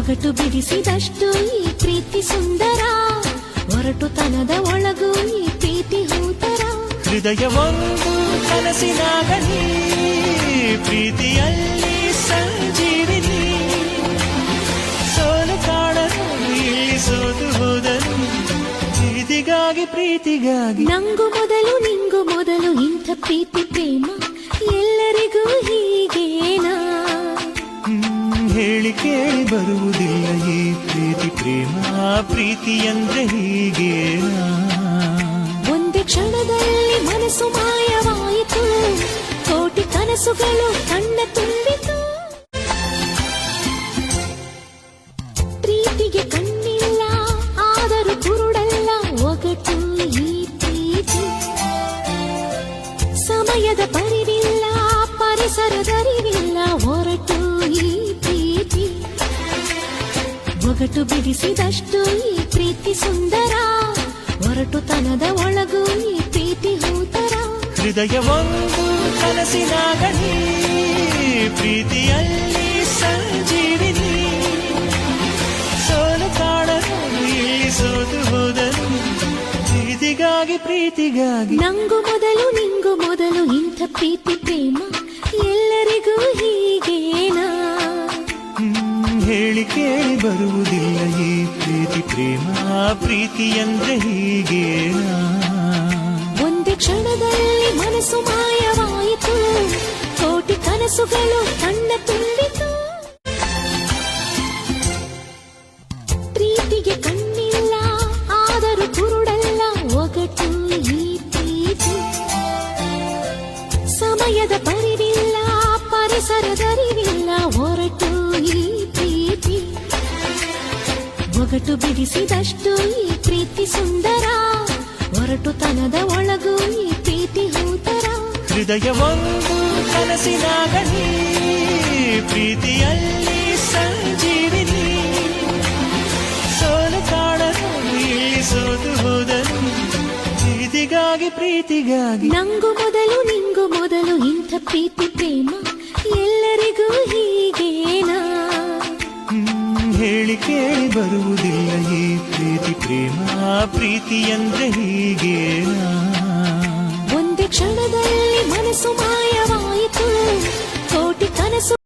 ಒಗಟು ಬಿಡಿಸಿದಷ್ಟು ಈ ಪ್ರೀತಿ ಸುಂದರ, ಒರಟುತನದ ಒಳಗೂ ಈ ಪ್ರೀತಿ ಹೂತರ. ಹೃದಯವೊಂದು ಕನಸಿನಾಗಲಿ, ಪ್ರೀತಿಯಲ್ಲಿ ಸಂಜೀವಿನಿ. ಸೋಲು ಕಾಣಲು ಇಲ್ಲಿ ಸೋತು ಹೋದನು, ಪ್ರೀತಿಗಾಗಿ. ನಂಗು ಮೊದಲು ನಿಂಗು ಮೊದಲು ಇಂಥ ಪ್ರೀತಿ ಪ್ರೇಮ ಎಲ್ಲರಿಗೂ ಹೀಗೇನಾ? ಹೇಳಿ ಕೇಳಿ ಬರುವುದಿಲ್ಲ ಈ ಪ್ರೀತಿ ಪ್ರೇಮ, ಪ್ರೀತಿ ಅಂದ್ರೆ ಹೀಗೇನಾ? ಒಂದೇ ಕ್ಷಣದಲ್ಲಿ ಮನಸ್ಸು ಮಾಯವಾಯಿತು, ಕೋಟಿ ಕನಸುಗಳು ಕಣ್ಣ ತುಂಬಿತು. ಪ್ರೀತಿಗೆ ಕಣ್ಣಿಲ್ಲ ಆದರೂ ಕುರುಡಲ್ಲ, ಒಗಟು ಈ ಪ್ರೀತಿ. ಸಮಯದ ಪರಿವಿಲ್ಲ ಪರಿಸರದರಿವಿಲ್ಲ, ಹೊರಟು ಈ ಪ್ರೀತಿ. ಒಗಟು ಬಿಡಿಸಿದಷ್ಟು ಈ ಪ್ರೀತಿ ಸುಂದರ, ಒರಟುತನದ ಒಳಗೂ ಈ ಪ್ರೀತಿ ಹೂತರ. ಹೃದಯವೊಂದು ಕನಸಿನಾಗಲಿ, ಪ್ರೀತಿಯಲ್ಲಿ ಸಂಜೀವಿನಿ. ಸೋಲು ಕಾಣಲು ಇಲ್ಲಿ ಸೋತು ಹೋದನು, ಪ್ರೀತಿಗಾಗಿ. ನಂಗು ಮೊದಲು ನಿಂಗು ಮೊದಲು ಇಂಥ ಪ್ರೀತಿ ಪ್ರೇಮ ಎಲ್ಲರಿಗೂ ಹೀಗೇನಾ? ಹೇಳಿ ಕೇಳಿ ಬರುವುದಿಲ್ಲ ಈ ಪ್ರೀತಿ ಪ್ರೇಮ, ಪ್ರೀತಿ ಅಂದ್ರೆ ಹೀಗೇನಾ? ಒಂದೇ ಕ್ಷಣದಲ್ಲಿ ಮನಸ್ಸು ಮಾಯವಾಯಿತು, ಕೋಟಿ ಕನಸುಗಳು ಕಣ್ಣ ತುಂಬಿತು. ಪ್ರೀತಿಗೆ ಕಣ್ಣಿಲ್ಲ ಆದರೂ ಕುರುಡಲ್ಲ, ಒಗಟು ಈ ಪ್ರೀತಿ. ಸಮಯದ ಪರಿವಿಲ್ಲ ಪರಿಸರದರಿವಿಲ್ಲ, ಹೊರಟು ಈ ಪ್ರೀತಿ. ಒಗಟು ಬಿಡಿಸಿದಷ್ಟು ಈ ಪ್ರೀತಿ ಸುಂದರ, ಒರಟುತನದ ಒಳಗೂ ಈ ಪ್ರೀತಿ ಹೂತರ. ಹೃದಯವೊಂದು ಕನಸಿನಾಗಲಿ, ಪ್ರೀತಿಯಲ್ಲಿ ಸಂಜೀವಿನಿ. ಸೋಲು ಕಾಣಲು ಇಲ್ಲಿ ಸೋತು ಹೋದನು, ಪ್ರೀತಿಗಾಗಿ. ನಂಗು ಮೊದಲು ನಿಂಗು ಮೊದಲು ಇಂಥ ಪ್ರೀತಿ ಪ್ರೇಮ ಎಲ್ಲರಿಗೂ ಹೀಗೇನಾ? ಹೇಳಿ ಕೇಳಿ ಬರುವುದಿಲ್ಲ ಈ ಪ್ರೀತಿ ಪ್ರೇಮ, ಪ್ರೀತಿ ಅಂದ್ರೆ ಹೀಗೇನಾ? ಒಂದೇ ಕ್ಷಣದಲ್ಲಿ ಮನಸ್ಸು ಮಾಯವಾಯಿತು, ಕೋಟಿ ಕನಸು